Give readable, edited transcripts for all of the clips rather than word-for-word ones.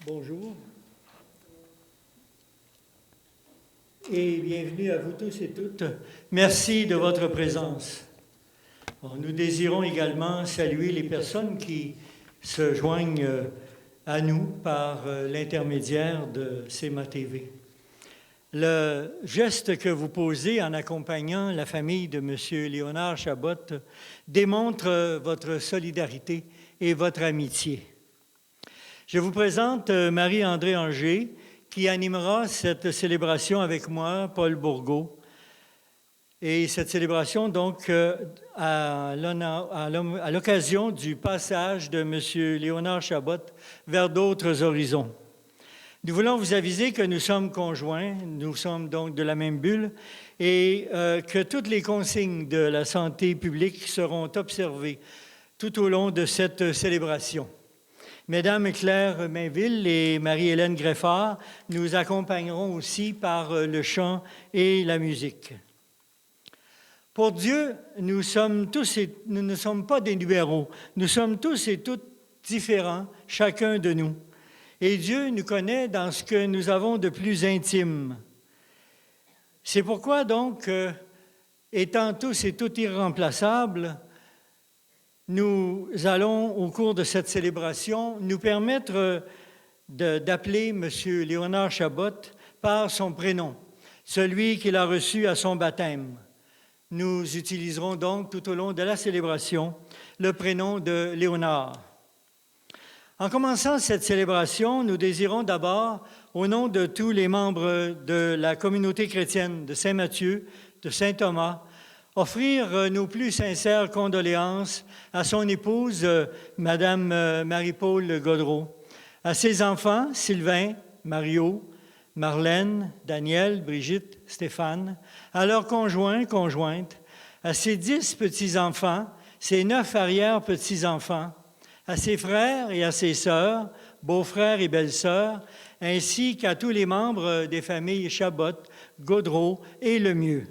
Bonjour et bienvenue à vous tous et toutes. Merci de votre présence. Bon, nous désirons également saluer les personnes qui se joignent à nous par l'intermédiaire de CEMA TV. Le geste que vous posez en accompagnant la famille de M. Léonard Chabot démontre votre solidarité et votre amitié. Je vous présente Marie-André Anger, qui animera cette célébration avec moi, Paul Bourgault. Et cette célébration, donc, à l'occasion du passage de M. Léonard Chabot vers d'autres horizons. Nous voulons vous aviser que nous sommes conjoints, nous sommes donc de la même bulle, et que toutes les consignes de la santé publique seront observées tout au long de cette célébration. Mesdames Claire Mainville et Marie-Hélène Greffard nous accompagneront aussi par le chant et la musique. Pour Dieu, nous ne sommes pas des numéros. Nous sommes tous et toutes différents, chacun de nous. Et Dieu nous connaît dans ce que nous avons de plus intime. C'est pourquoi, donc, étant tous et toutes irremplaçables, nous allons, au cours de cette célébration, nous permettre d'appeler M. Léonard Chabot par son prénom, celui qu'il a reçu à son baptême. Nous utiliserons donc tout au long de la célébration le prénom de Léonard. En commençant cette célébration, nous désirons d'abord, au nom de tous les membres de la communauté chrétienne de Saint-Matthieu, de Saint-Thomas, offrir nos plus sincères condoléances à son épouse, Madame Marie-Paul Godreau, à ses enfants, Sylvain, Mario, Marlène, Daniel, Brigitte, Stéphane, à leurs conjoints, conjointes, à ses 10 petits-enfants, ses 9 arrière-petits-enfants, à ses frères et à ses sœurs, beaux-frères et belles-sœurs, ainsi qu'à tous les membres des familles Chabot, Godreau et Lemieux.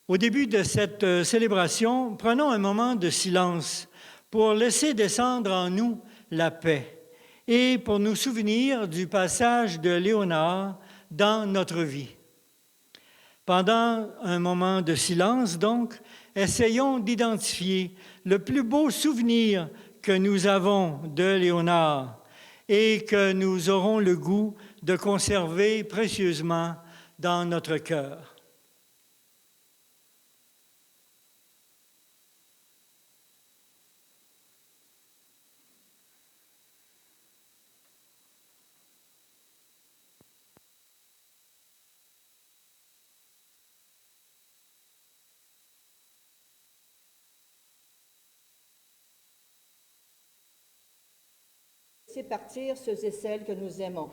Au début de cette célébration, prenons un moment de silence pour laisser descendre en nous la paix et pour nous souvenir du passage de Léonard dans notre vie. Pendant un moment de silence, donc, essayons d'identifier le plus beau souvenir que nous avons de Léonard et que nous aurons le goût de conserver précieusement dans notre cœur. Laissez partir ceux et celles que nous aimons.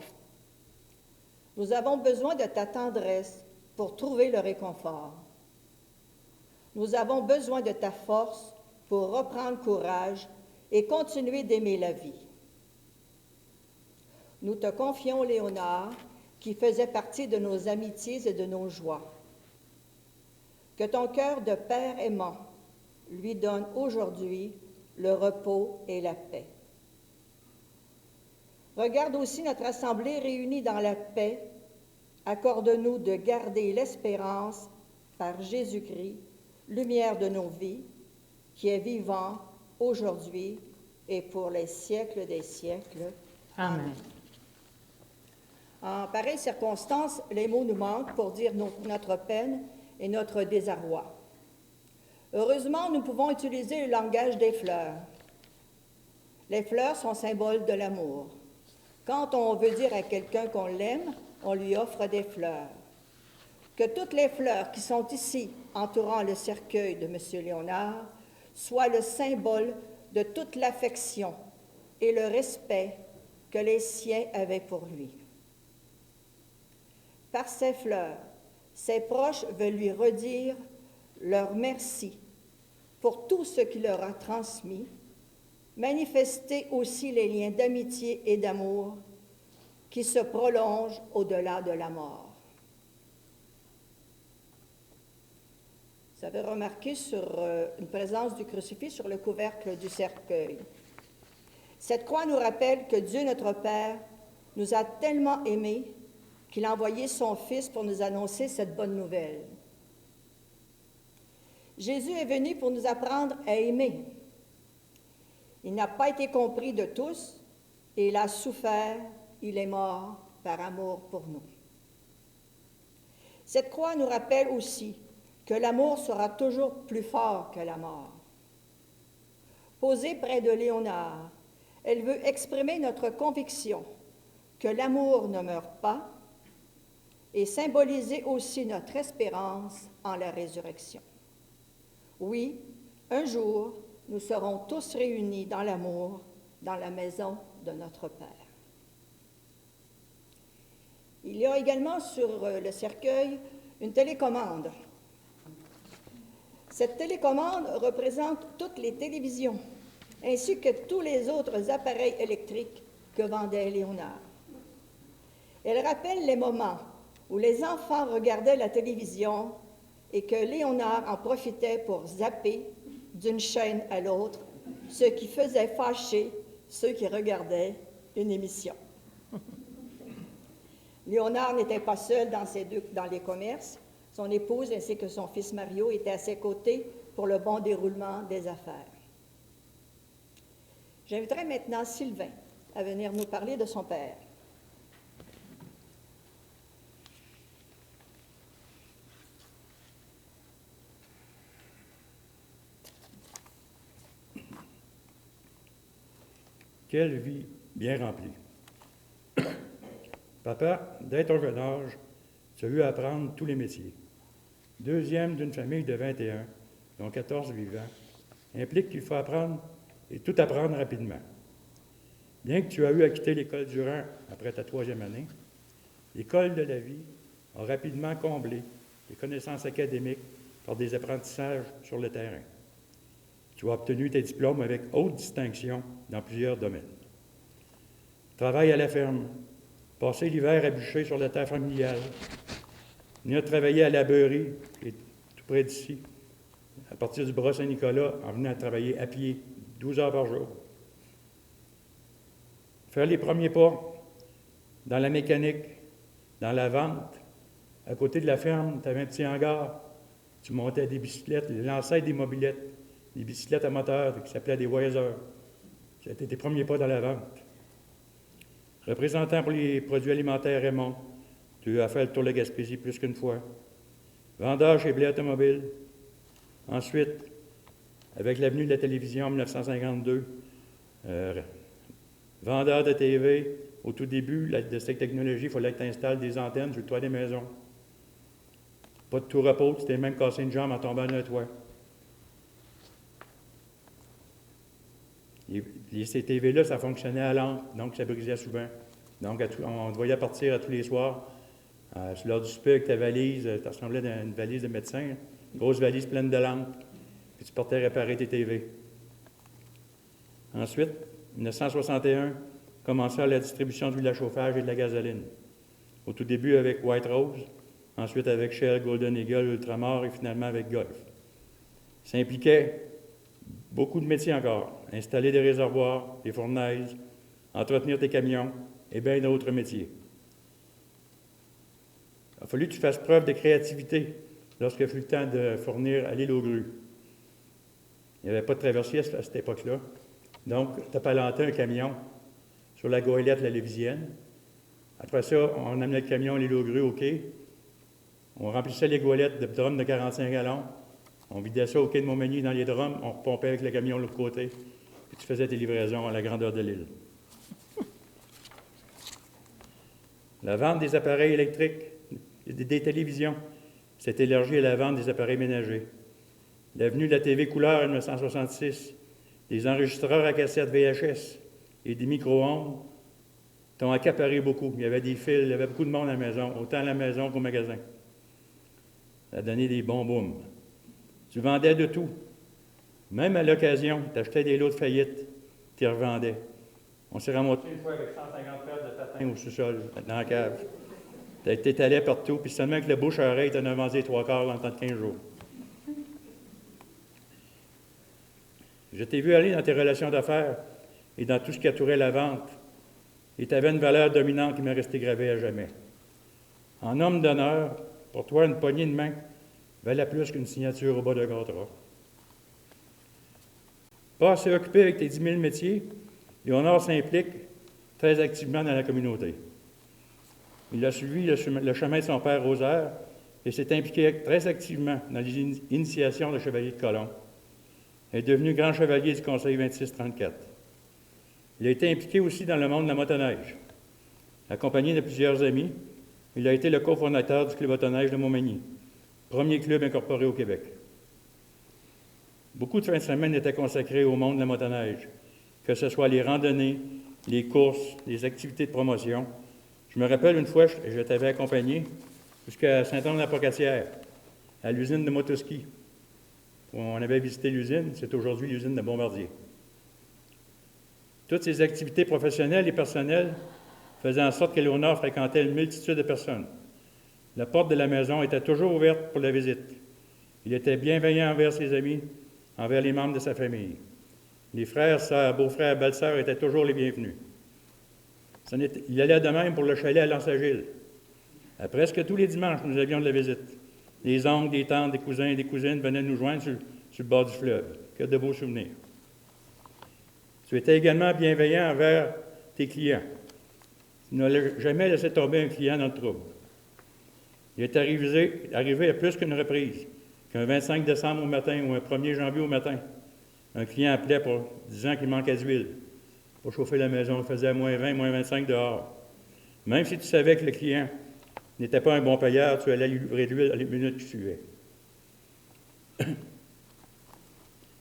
Nous avons besoin de ta tendresse pour trouver le réconfort. Nous avons besoin de ta force pour reprendre courage et continuer d'aimer la vie. Nous te confions Léonard, qui faisait partie de nos amitiés et de nos joies. Que ton cœur de père aimant lui donne aujourd'hui le repos et la paix. Regarde aussi notre assemblée réunie dans la paix. Accorde-nous de garder l'espérance par Jésus-Christ, lumière de nos vies, qui est vivant aujourd'hui et pour les siècles des siècles. Amen. En pareille circonstance, les mots nous manquent pour dire notre peine et notre désarroi. Heureusement, nous pouvons utiliser le langage des fleurs. Les fleurs sont symboles de l'amour. Quand on veut dire à quelqu'un qu'on l'aime, on lui offre des fleurs. Que toutes les fleurs qui sont ici entourant le cercueil de M. Léonard soient le symbole de toute l'affection et le respect que les siens avaient pour lui. Par ces fleurs, ses proches veulent lui redire leur merci pour tout ce qu'il leur a transmis, manifester aussi les liens d'amitié et d'amour qui se prolongent au-delà de la mort. Vous avez remarqué sur une présence du crucifix sur le couvercle du cercueil. Cette croix nous rappelle que Dieu, notre Père, nous a tellement aimés qu'il a envoyé son Fils pour nous annoncer cette bonne nouvelle. Jésus est venu pour nous apprendre à aimer. Il n'a pas été compris de tous et il a souffert, il est mort par amour pour nous. Cette croix nous rappelle aussi que l'amour sera toujours plus fort que la mort. Posée près de Léonard, elle veut exprimer notre conviction que l'amour ne meurt pas et symboliser aussi notre espérance en la résurrection. Oui, un jour, nous serons tous réunis dans l'amour, dans la maison de notre Père. Il y a également sur le cercueil une télécommande. Cette télécommande représente toutes les télévisions, ainsi que tous les autres appareils électriques que vendait Léonard. Elle rappelle les moments où les enfants regardaient la télévision et que Léonard en profitait pour zapper d'une chaîne à l'autre, ce qui faisait fâcher ceux qui regardaient une émission. Léonard n'était pas seul dans les commerces. Son épouse ainsi que son fils Mario étaient à ses côtés pour le bon déroulement des affaires. J'inviterai maintenant Sylvain à venir nous parler de son père. Quelle vie bien remplie. Papa, dès ton jeune âge, tu as eu à apprendre tous les métiers. Deuxième d'une famille de 21, dont 14 vivants, implique qu'il faut apprendre et tout apprendre rapidement. Bien que tu aies eu à quitter l'école Durand après ta 3e année, l'école de la vie a rapidement comblé les connaissances académiques par des apprentissages sur le terrain. Tu as obtenu tes diplômes avec haute distinction dans plusieurs domaines. Travail à la ferme, passer l'hiver à bûcher sur la terre familiale, venir travailler à la beurrerie, qui est tout près d'ici, à partir du bras Saint-Nicolas, en venant travailler à pied, 12 heures par jour. Faire les premiers pas dans la mécanique, dans la vente. À côté de la ferme, tu avais un petit hangar. Tu montais des bicyclettes, l'ancêtre des mobylettes, des bicyclettes à moteur qui s'appelaient des Weiser. Ça a été tes premiers pas dans la vente. Représentant pour les produits alimentaires Raymond, tu as fait le tour de la Gaspésie plus qu'une fois. Vendeur chez Blé Automobile. Ensuite, avec l'avenue de la télévision en 1952, vendeur de TV. Au tout début de cette technologie, il fallait que tu installes des antennes sur le toit des maisons. Pas de tout repos, tu t'es même cassé une jambe en tombant dans le toit. Ces TV-là, ça fonctionnait à lampe, donc ça brisait souvent. Donc, on te voyait partir à tous les soirs, sur l'heure du souper avec ta valise, ça ressemblait à une valise de médecin, une grosse valise pleine de lampes, puis tu partais réparer tes TV. Ensuite, 1961, commença la distribution d'huile à chauffage et de la gasoline. Au tout début avec White Rose, ensuite avec Shell, Golden Eagle, Ultramar et finalement avec Gulf. Ça impliquait beaucoup de métiers encore. Installer des réservoirs, des fournaises, entretenir tes camions et bien d'autres métiers. Il a fallu que tu fasses preuve de créativité lorsque fut le temps de fournir à l'île aux grues. Il n'y avait pas de traversier à cette époque-là. Donc, tu as palanté un camion sur la goélette la Lévisienne. Après ça, on amenait le camion à l'île aux grues au quai. On remplissait les goélettes de drums de 45 gallons. On vidait ça au quai de Montmagny dans les drums. On repompait avec le camion de l'autre côté. Puis tu faisais tes livraisons à la grandeur de l'île. La vente des appareils électriques, des télévisions, s'est élargie à la vente des appareils ménagers. L'avenue de la TV couleur en 1966, des enregistreurs à cassette VHS et des micro-ondes t'ont accaparé beaucoup. Il y avait des fils, il y avait beaucoup de monde à la maison, autant à la maison qu'au magasin. Ça a donné des bons booms. Tu vendais de tout. Même à l'occasion, tu achetais des lots de faillite, tu les revendais. On s'est ramassé une fois avec 150 paires de patins au sous-sol, dans la cave. Tu étalais partout, puis seulement que le bouche à oreille, tu en as vendu 3/4 en temps de 15 jours. Je t'ai vu aller dans tes relations d'affaires et dans tout ce qui entourait la vente. Et tu avais une valeur dominante qui m'est restée gravée à jamais. En homme d'honneur, pour toi, une poignée de main valait plus qu'une signature au bas de contrat. Pas assez occupé avec tes 10 000 métiers, Léonard s'implique très activement dans la communauté. Il a suivi le chemin de son père Rosaire et s'est impliqué très activement dans les initiations de chevalier de Colomb. Il est devenu grand chevalier du Conseil 26-34. Il a été impliqué aussi dans le monde de la motoneige. Accompagné de plusieurs amis, il a été le cofondateur du Club Motoneige de Montmagny, premier club incorporé au Québec. Beaucoup de fins de semaine étaient consacrés au monde de la motoneige, que ce soit les randonnées, les courses, les activités de promotion. Je me rappelle une fois, je t'avais accompagné jusqu'à Saint-Anne-de-la-Pocatière, à l'usine de motoski. On avait visité l'usine, c'est aujourd'hui l'usine de Bombardier. Toutes ces activités professionnelles et personnelles faisaient en sorte que Léonard fréquentait une multitude de personnes. La porte de la maison était toujours ouverte pour la visite. Il était bienveillant envers ses amis, envers les membres de sa famille. Les frères, sœurs, beaux-frères, belles-sœurs étaient toujours les bienvenus. Il allait de même pour le chalet à Lens-Agile. Presque tous les dimanches, nous avions de la visite. Les oncles, des tantes, des cousins et des cousines venaient nous joindre sur le bord du fleuve. Que de beaux souvenirs. Tu étais également bienveillant envers tes clients. Tu n'as jamais laissé tomber un client dans le trouble. Il est arrivé à plus qu'une reprise, qu'un 25 décembre au matin ou un 1er janvier au matin, un client appelait pour disant qu'il manquait d'huile. Pour chauffer la maison, il faisait moins 20, moins 25 dehors. Même si tu savais que le client n'était pas un bon payeur, tu allais lui livrer l'huile à les minutes qui suivaient.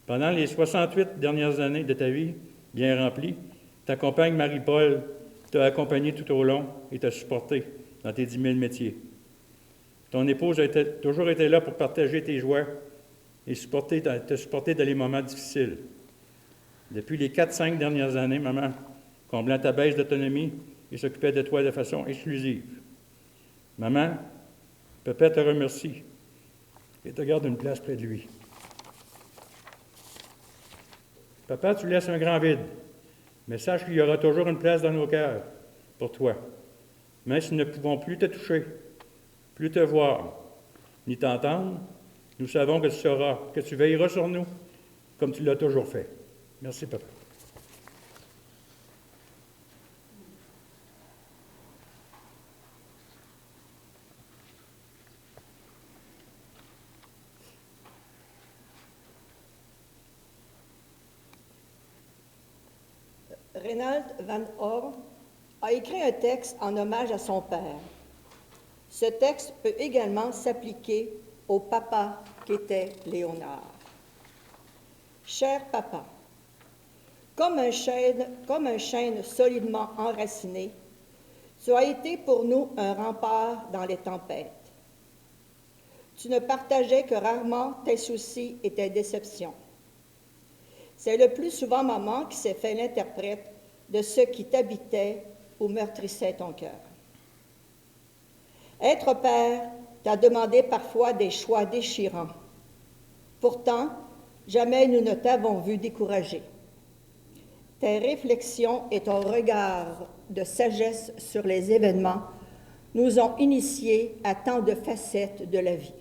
Pendant les 68 dernières années de ta vie, bien remplie, ta compagne Marie-Paul t'a accompagné tout au long et t'a supporté dans tes 10 000 métiers. Ton épouse a toujours été là pour partager tes joies et te supporter dans les moments difficiles. Depuis les 4-5 dernières années, maman, comblant ta baisse d'autonomie, il s'occupait de toi de façon exclusive. Maman, papa te remercie et te garde une place près de lui. Papa, tu laisses un grand vide, mais sache qu'il y aura toujours une place dans nos cœurs pour toi. Même si nous ne pouvons plus te toucher, plus te voir, ni t'entendre, nous savons que tu sauras, que tu veilleras sur nous, comme tu l'as toujours fait. Merci, papa. Reinald Van Orr a écrit un texte en hommage à son père. Ce texte peut également s'appliquer au papa qu'était Léonard. Cher papa, comme un chêne solidement enraciné, tu as été pour nous un rempart dans les tempêtes. Tu ne partageais que rarement tes soucis et tes déceptions. C'est le plus souvent maman qui s'est fait l'interprète de ce qui t'habitait ou meurtrissait ton cœur. Être père t'a demandé parfois des choix déchirants. Pourtant, jamais nous ne t'avons vu découragé. Tes réflexions et ton regard de sagesse sur les événements nous ont initiés à tant de facettes de la vie.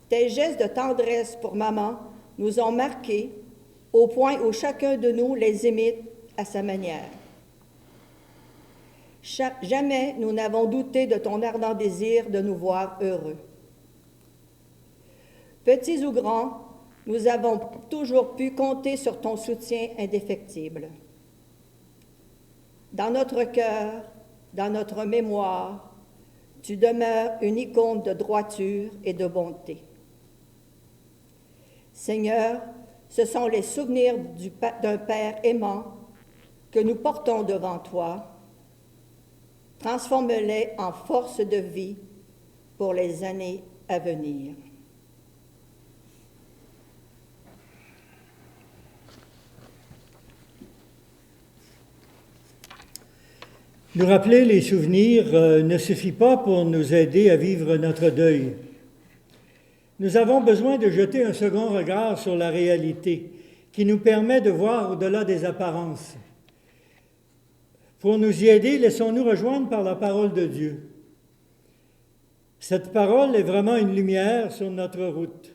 Tes gestes de tendresse pour maman nous ont marqués au point où chacun de nous les imite à sa manière. Jamais nous n'avons douté de ton ardent désir de nous voir heureux. Petits ou grands, nous avons toujours pu compter sur ton soutien indéfectible. Dans notre cœur, dans notre mémoire, tu demeures une icône de droiture et de bonté. Seigneur, ce sont les souvenirs d'un Père aimant que nous portons devant toi. Transforme-les en force de vie pour les années à venir. Nous rappeler les souvenirs ne suffit pas pour nous aider à vivre notre deuil. Nous avons besoin de jeter un second regard sur la réalité, qui nous permet de voir au-delà des apparences. Pour nous y aider, laissons-nous rejoindre par la parole de Dieu. Cette parole est vraiment une lumière sur notre route.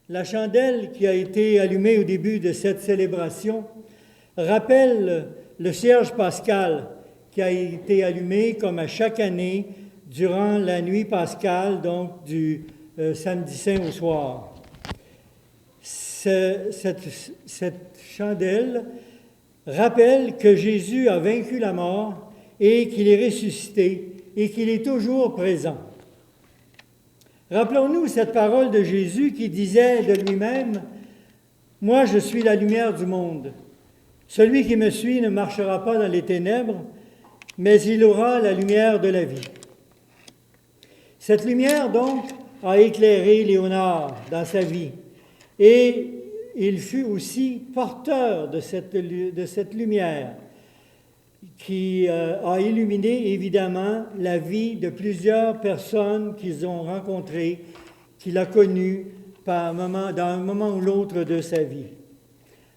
La chandelle qui a été allumée au début de cette célébration rappelle le cierge pascal qui a été allumé comme à chaque année durant la nuit pascale, donc du samedi saint au soir. Cette chandelle rappelle que Jésus a vaincu la mort et qu'il est ressuscité et qu'il est toujours présent. Rappelons-nous cette parole de Jésus qui disait de lui-même « Moi, je suis la lumière du monde. Celui qui me suit ne marchera pas dans les ténèbres, mais il aura la lumière de la vie. » Cette lumière, donc, a éclairé Léonard dans sa vie et il fut aussi porteur de cette lumière qui a illuminé évidemment la vie de plusieurs personnes qu'ils ont rencontrées, qu'il a connues dans un moment ou l'autre de sa vie.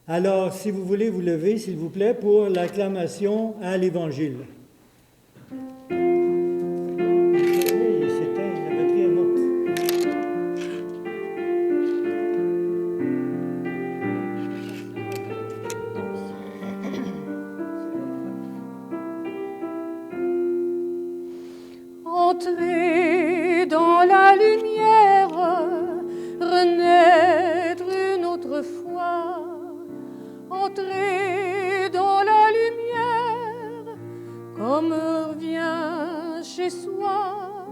Alors, si vous voulez vous lever, s'il vous plaît, pour l'acclamation à l'Évangile. Entrer dans la lumière, renaître une autre fois. Entrer dans la lumière, comme revient chez soi,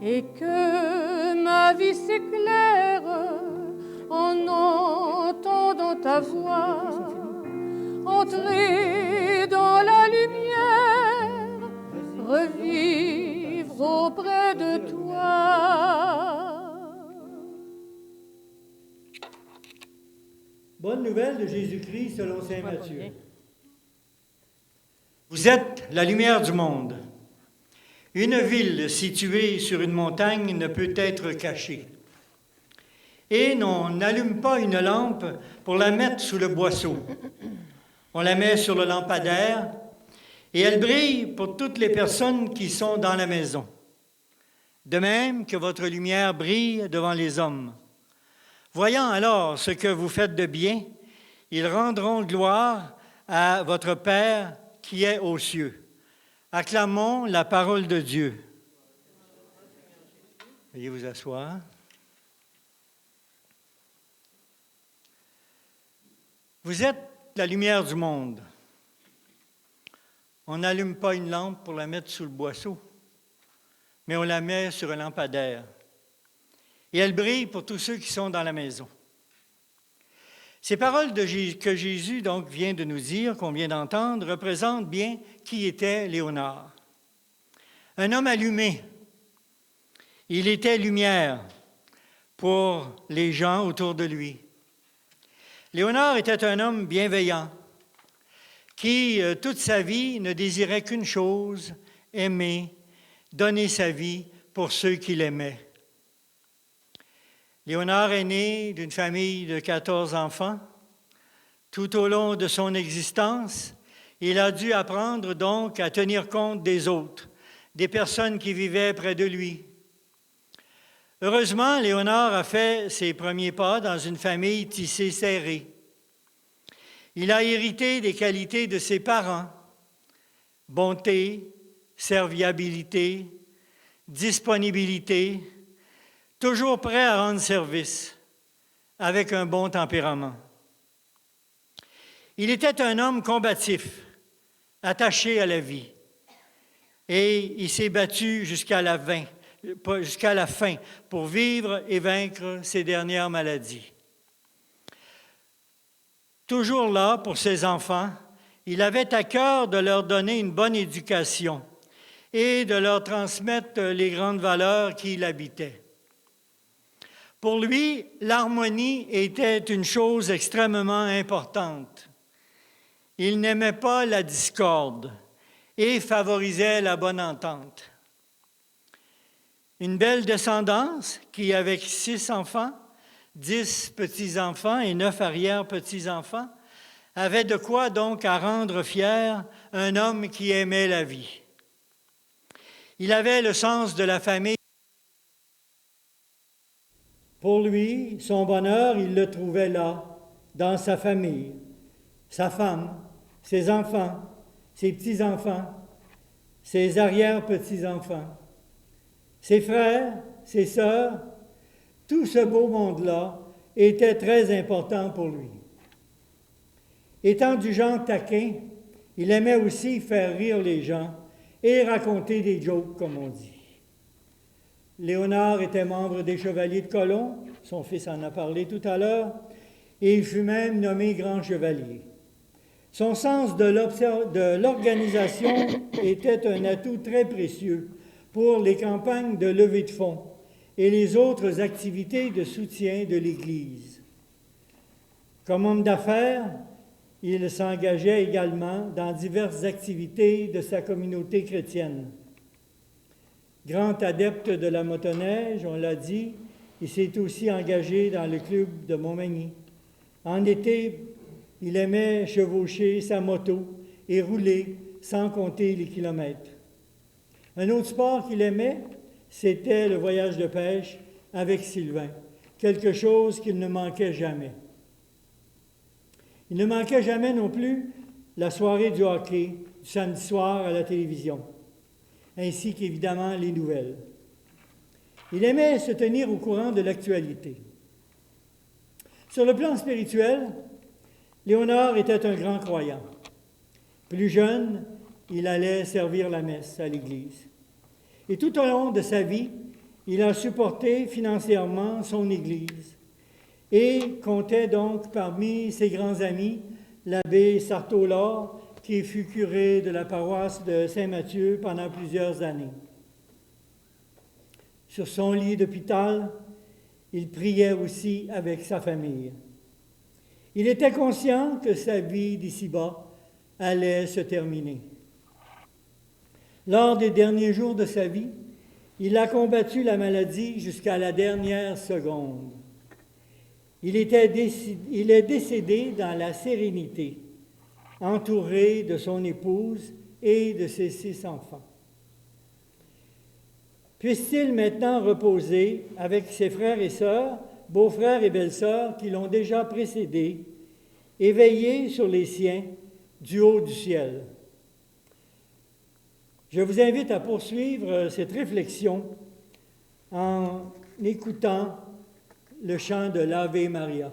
et que ma vie s'éclaire en entendant ta voix. Entrer dans la lumière, revivre auprès de toi. Bonne nouvelle de Jésus-Christ selon saint Matthieu. Vous êtes la lumière du monde. Une ville située sur une montagne ne peut être cachée. Et on n'allume pas une lampe pour la mettre sous le boisseau. On la met sur le lampadaire et elle brille pour toutes les personnes qui sont dans la maison. De même que votre lumière brille devant les hommes. Voyant alors ce que vous faites de bien, ils rendront gloire à votre Père qui est aux cieux. Acclamons la parole de Dieu. Veuillez vous asseoir. Vous êtes la lumière du monde. On n'allume pas une lampe pour la mettre sous le boisseau, mais on la met sur un lampadaire. Et elle brille pour tous ceux qui sont dans la maison. Ces paroles que Jésus donc vient de nous dire, qu'on vient d'entendre, représentent bien qui était Léonard. Un homme allumé. Il était lumière pour les gens autour de lui. Léonard était un homme bienveillant qui, toute sa vie, ne désirait qu'une chose, aimer, donner sa vie pour ceux qu'il aimait. Léonard est né d'une famille de 14 enfants. Tout au long de son existence, il a dû apprendre donc à tenir compte des autres, des personnes qui vivaient près de lui. Heureusement, Léonard a fait ses premiers pas dans une famille tissée serrée. Il a hérité des qualités de ses parents, bonté, serviabilité, disponibilité, toujours prêt à rendre service, avec un bon tempérament. Il était un homme combatif, attaché à la vie, et il s'est battu jusqu'à la fin pour vivre et vaincre ses dernières maladies. Toujours là pour ses enfants, il avait à cœur de leur donner une bonne éducation et de leur transmettre les grandes valeurs qui l'habitaient. Pour lui, l'harmonie était une chose extrêmement importante. Il n'aimait pas la discorde et favorisait la bonne entente. Une belle descendance qui, avec 6 enfants, 10 petits-enfants et 9 arrière-petits-enfants, avait de quoi donc à rendre fier un homme qui aimait la vie. Il avait le sens de la famille. Pour lui, son bonheur, il le trouvait là, dans sa famille, sa femme, ses enfants, ses petits-enfants, ses arrière-petits-enfants, ses frères, ses sœurs. Tout ce beau monde-là était très important pour lui. Étant du genre taquin, il aimait aussi faire rire les gens et raconter des jokes, comme on dit. Léonard était membre des Chevaliers de Colomb, son fils en a parlé tout à l'heure, et il fut même nommé grand chevalier. Son sens de l'organisation était un atout très précieux pour les campagnes de levée de fonds et les autres activités de soutien de l'Église. Comme homme d'affaires, il s'engageait également dans diverses activités de sa communauté chrétienne. Grand adepte de la motoneige, on l'a dit, il s'est aussi engagé dans le club de Montmagny. En été, il aimait chevaucher sa moto et rouler sans compter les kilomètres. Un autre sport qu'il aimait, c'était le voyage de pêche avec Sylvain, quelque chose qu'il ne manquait jamais. Il ne manquait jamais non plus la soirée du hockey, du samedi soir à la télévision, ainsi qu'évidemment les nouvelles. Il aimait se tenir au courant de l'actualité. Sur le plan spirituel, Léonard était un grand croyant. Plus jeune, il allait servir la messe à l'Église. Et tout au long de sa vie, il a supporté financièrement son Église et comptait donc parmi ses grands amis l'abbé Sartaud-Laure, qui fut curé de la paroisse de Saint-Mathieu pendant plusieurs années. Sur son lit d'hôpital, il priait aussi avec sa famille. Il était conscient que sa vie d'ici-bas allait se terminer. Lors des derniers jours de sa vie, il a combattu la maladie jusqu'à la dernière seconde. Il est décédé dans la sérénité, entouré de son épouse et de ses 6 enfants. Puisse-t-il maintenant reposer avec ses frères et sœurs, beaux-frères et belles-sœurs qui l'ont déjà précédé, et veiller sur les siens du haut du ciel. Je vous invite à poursuivre cette réflexion en écoutant le chant de l'Ave Maria.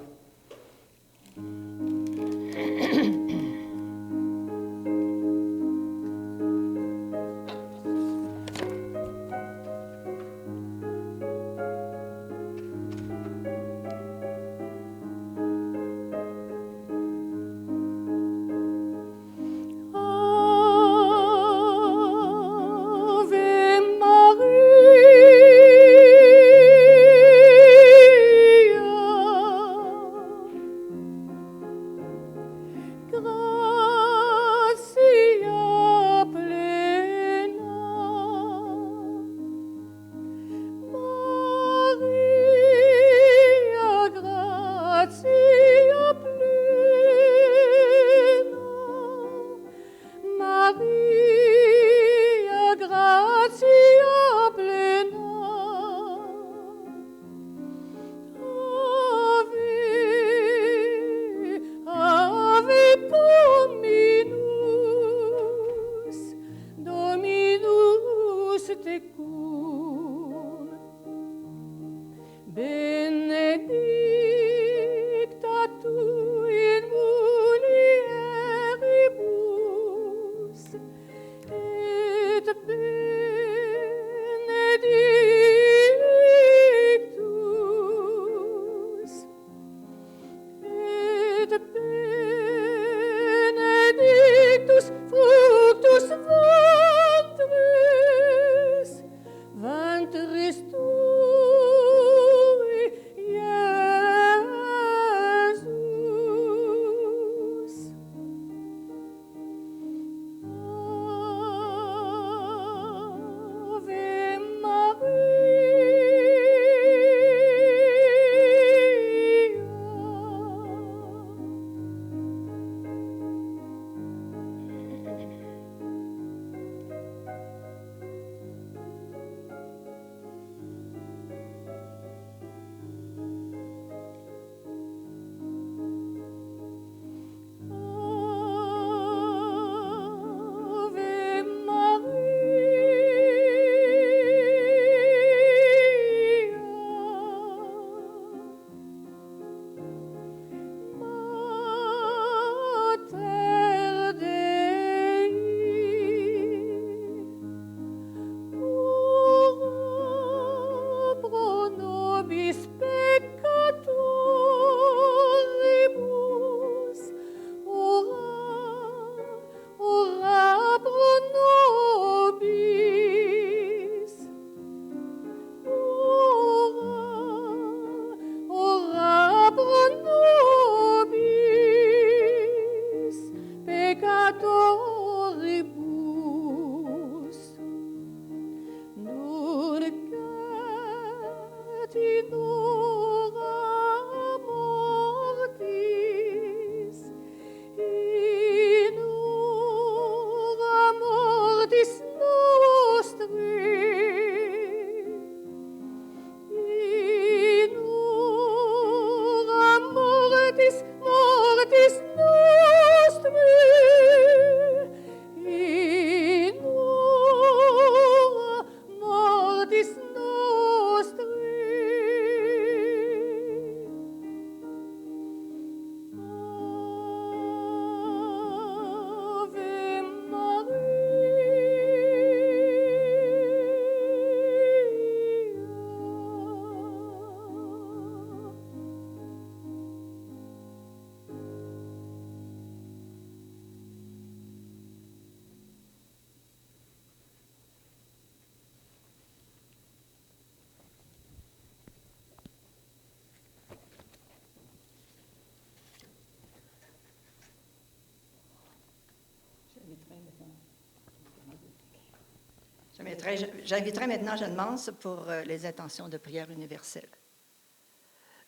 J'inviterai maintenant Jeanne Mance pour les intentions de prière universelle.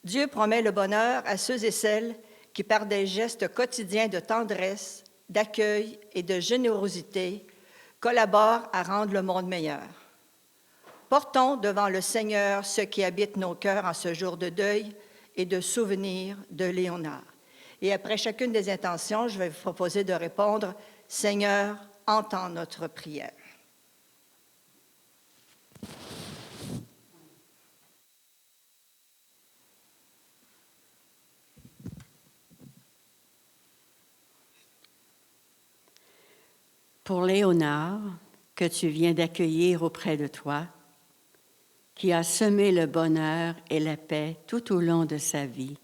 Dieu promet le bonheur à ceux et celles qui, par des gestes quotidiens de tendresse, d'accueil et de générosité, collaborent à rendre le monde meilleur. Portons devant le Seigneur ce qui habite nos cœurs en ce jour de deuil et de souvenir de Léonard. Et après chacune des intentions, je vais vous proposer de répondre « Seigneur, entends notre prière ». Pour Léonard, que tu viens d'accueillir auprès de toi, qui a semé le bonheur et la paix tout au long de sa vie,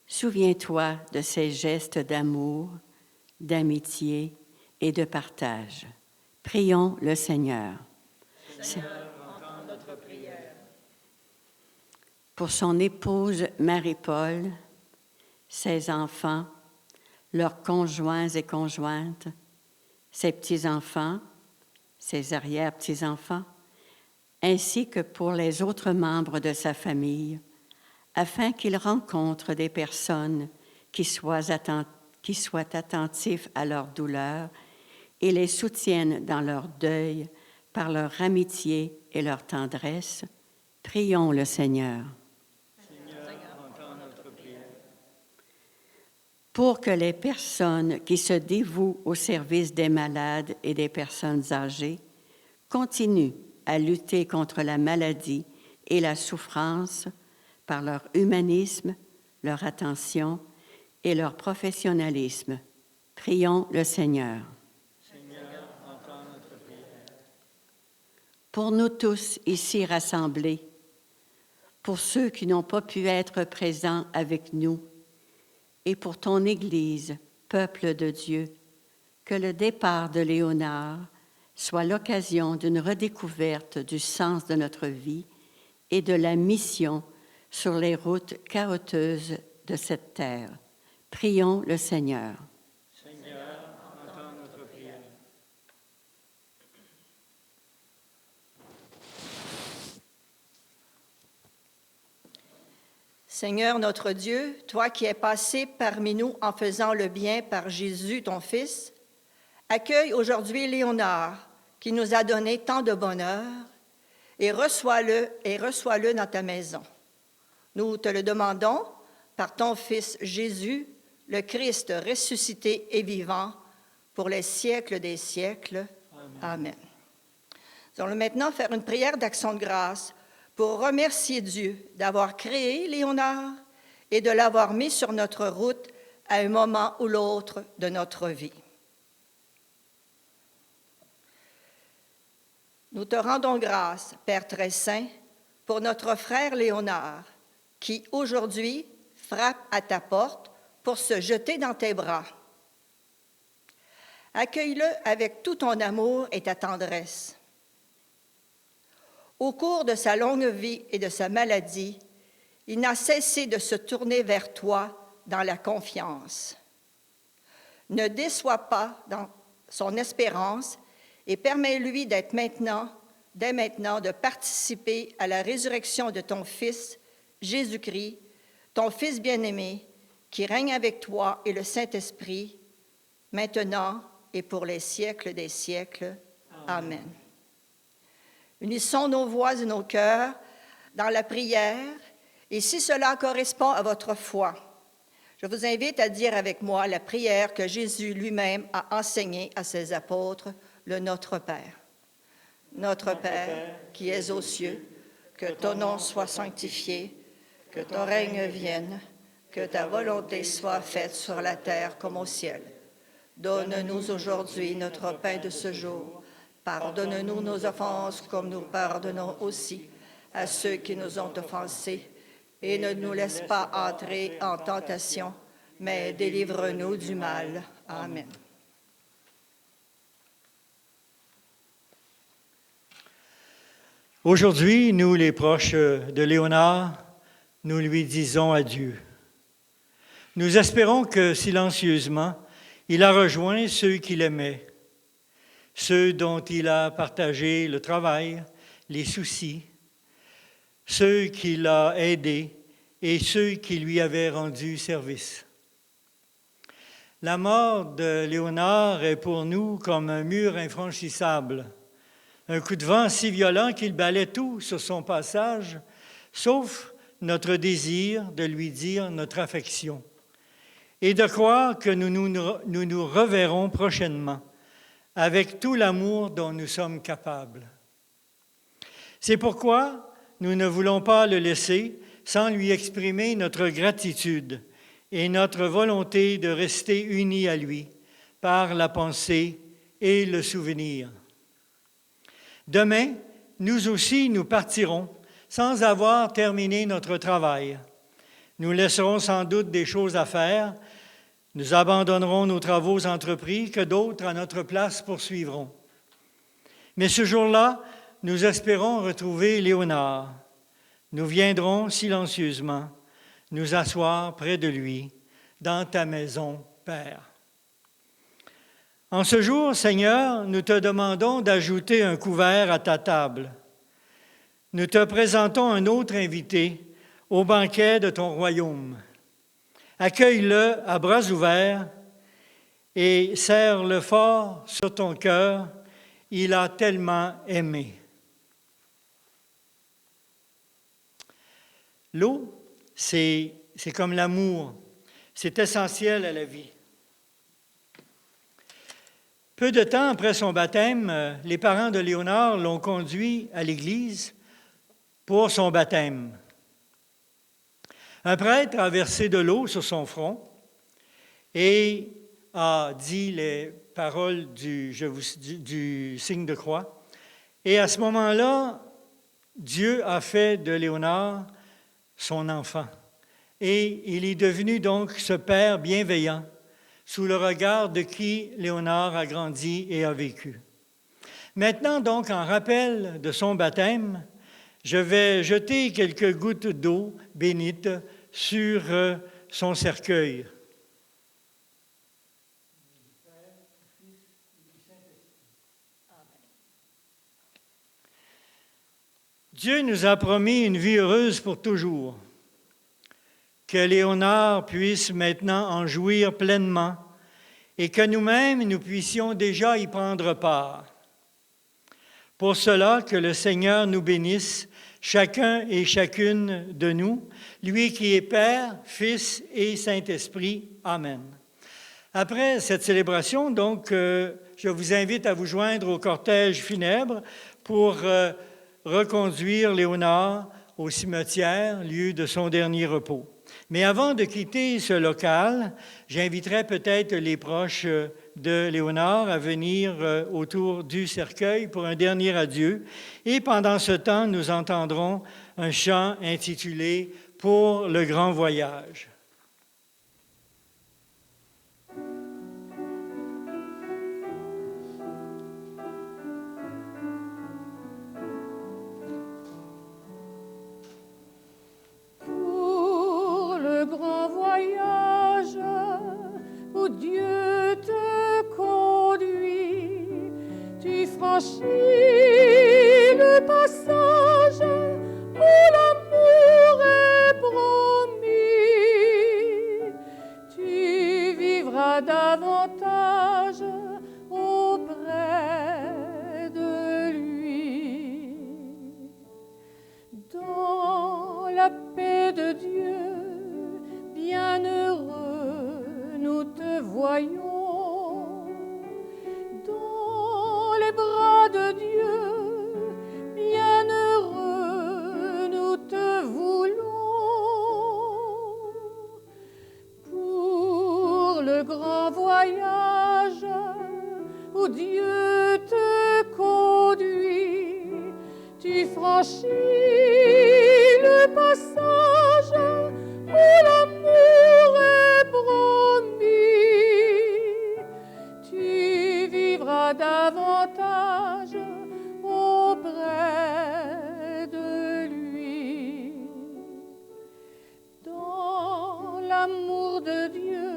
souviens-toi de ses gestes d'amour, d'amitié et de partage. Prions le Seigneur. Seigneur, entends notre prière. Pour son épouse Marie-Paul, ses enfants, leurs conjoints et conjointes, ses petits-enfants, ses arrière-petits-enfants, ainsi que pour les autres membres de sa famille, afin qu'il rencontre des personnes qui soient attentifs à leur douleur et les soutiennent dans leur deuil par leur amitié et leur tendresse. Prions le Seigneur. Pour que les personnes qui se dévouent au service des malades et des personnes âgées continuent à lutter contre la maladie et la souffrance par leur humanisme, leur attention et leur professionnalisme. Prions le Seigneur. Seigneur, entends notre prière. Pour nous tous ici rassemblés, pour ceux qui n'ont pas pu être présents avec nous, et pour ton Église, peuple de Dieu, que le départ de Léonard soit l'occasion d'une redécouverte du sens de notre vie et de la mission sur les routes chaotiques de cette terre. Prions le Seigneur. Seigneur, entends notre prière. Seigneur notre Dieu, toi qui es passé parmi nous en faisant le bien par Jésus, ton Fils, accueille aujourd'hui Léonard, qui nous a donné tant de bonheur, et reçois-le dans ta maison. Nous te le demandons par ton Fils Jésus, le Christ ressuscité et vivant, pour les siècles des siècles. Amen. Nous allons maintenant faire une prière d'action de grâce pour remercier Dieu d'avoir créé Léonard et de l'avoir mis sur notre route à un moment ou l'autre de notre vie. Nous te rendons grâce, Père très saint, pour notre frère Léonard, qui aujourd'hui frappe à ta porte pour se jeter dans tes bras. Accueille-le avec tout ton amour et ta tendresse. Au cours de sa longue vie et de sa maladie, il n'a cessé de se tourner vers toi dans la confiance. Ne déçois pas dans son espérance et permets-lui dès maintenant, de participer à la résurrection de ton Fils, Jésus-Christ, ton Fils bien-aimé, qui règne avec toi et le Saint-Esprit, maintenant et pour les siècles des siècles. Amen. Unissons nos voix et nos cœurs dans la prière, et si cela correspond à votre foi, je vous invite à dire avec moi la prière que Jésus lui-même a enseignée à ses apôtres, le Notre Père. Notre Père, qui es aux cieux, que ton nom soit sanctifié, que ton règne vienne, que ta volonté soit faite sur la terre comme au ciel. Donne-nous aujourd'hui notre pain de ce jour. Pardonne-nous nos offenses comme nous pardonnons aussi à ceux qui nous ont offensés. Et ne nous laisse pas entrer en tentation, mais délivre-nous du mal. Amen. Aujourd'hui, nous, les proches de Léonard, nous lui disons adieu. Nous espérons que, silencieusement, il a rejoint ceux qu'il aimait. ceux dont il a partagé le travail, les soucis, ceux qu'il a aidés et ceux qui lui avaient rendu service. La mort de Léonard est pour nous comme un mur infranchissable, un coup de vent si violent qu'il balaie tout sur son passage, sauf notre désir de lui dire notre affection et de croire que nous nous reverrons prochainement avec tout l'amour dont nous sommes capables. C'est pourquoi nous ne voulons pas le laisser sans lui exprimer notre gratitude et notre volonté de rester unis à lui par la pensée et le souvenir. Demain, nous aussi, nous partirons sans avoir terminé notre travail. Nous laisserons sans doute des choses à faire. Nous abandonnerons nos travaux entrepris que d'autres à notre place poursuivront. Mais ce jour-là, nous espérons retrouver Léonard. Nous viendrons silencieusement nous asseoir près de lui, dans ta maison, Père. En ce jour, Seigneur, nous te demandons d'ajouter un couvert à ta table. Nous te présentons un autre invité au banquet de ton royaume. Accueille-le à bras ouverts et serre-le fort sur ton cœur. Il a tellement aimé. L'eau, c'est comme l'amour. C'est essentiel à la vie. Peu de temps après son baptême, les parents de Léonard l'ont conduit à l'église pour son baptême. Un prêtre a versé de l'eau sur son front et a dit les paroles du signe de croix. Et à ce moment-là, Dieu a fait de Léonard son enfant. Et il est devenu donc ce père bienveillant, sous le regard de qui Léonard a grandi et a vécu. Maintenant, donc, en rappel de son baptême, je vais jeter quelques gouttes d'eau bénite sur son cercueil. Dieu nous a promis une vie heureuse pour toujours. Que Léonard puisse maintenant en jouir pleinement et que nous-mêmes, nous puissions déjà y prendre part. Pour cela, que le Seigneur nous bénisse, chacun et chacune de nous, lui qui est Père, Fils et Saint-Esprit. Amen. Après cette célébration, donc, je vous invite à vous joindre au cortège funèbre pour reconduire Léonard au cimetière, lieu de son dernier repos. Mais avant de quitter ce local, j'inviterai peut-être les proches de Léonard à venir autour du cercueil pour un dernier adieu. Et pendant ce temps, nous entendrons un chant intitulé « Pour le grand voyage ». Grand voyage où Dieu te conduit, tu franchis le passage où l'amour est promis, tu vivras davantage auprès de lui. Dans la paix de Dieu, bienheureux, nous te voyons dans les bras de Dieu, bienheureux, nous te voulons pour le grand voyage où Dieu te conduit, tu franchis le passage où l'amour est promis, tu vivras davantage auprès de lui. Dans l'amour de Dieu,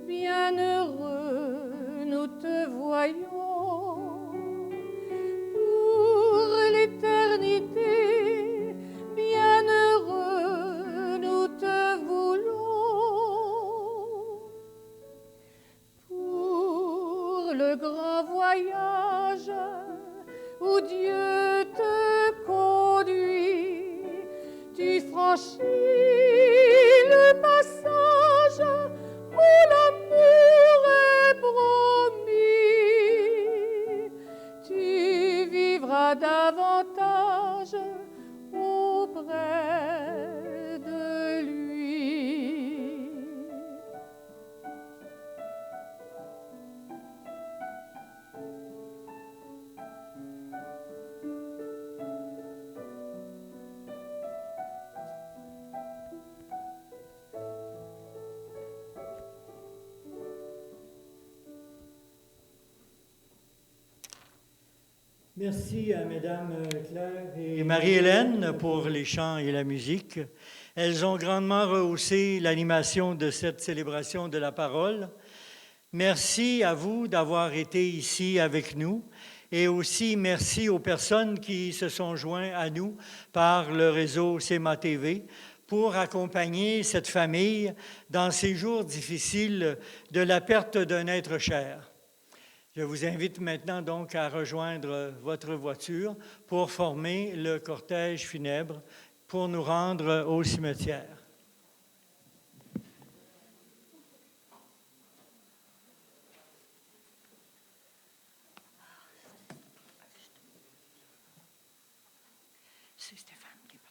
bienheureux, nous te voyons sur le grand voyage où Dieu te conduit. Tu franchis le passage où l'amour est promis. Tu vivras davantage auprès de lui. Merci à Mesdames Claire et Marie-Hélène pour les chants et la musique. Elles ont grandement rehaussé l'animation de cette célébration de la parole. Merci à vous d'avoir été ici avec nous et aussi merci aux personnes qui se sont joints à nous par le réseau CEMA TV pour accompagner cette famille dans ces jours difficiles de la perte d'un être cher. Je vous invite maintenant donc à rejoindre votre voiture pour former le cortège funèbre pour nous rendre au cimetière. C'est Stéphane qui parle.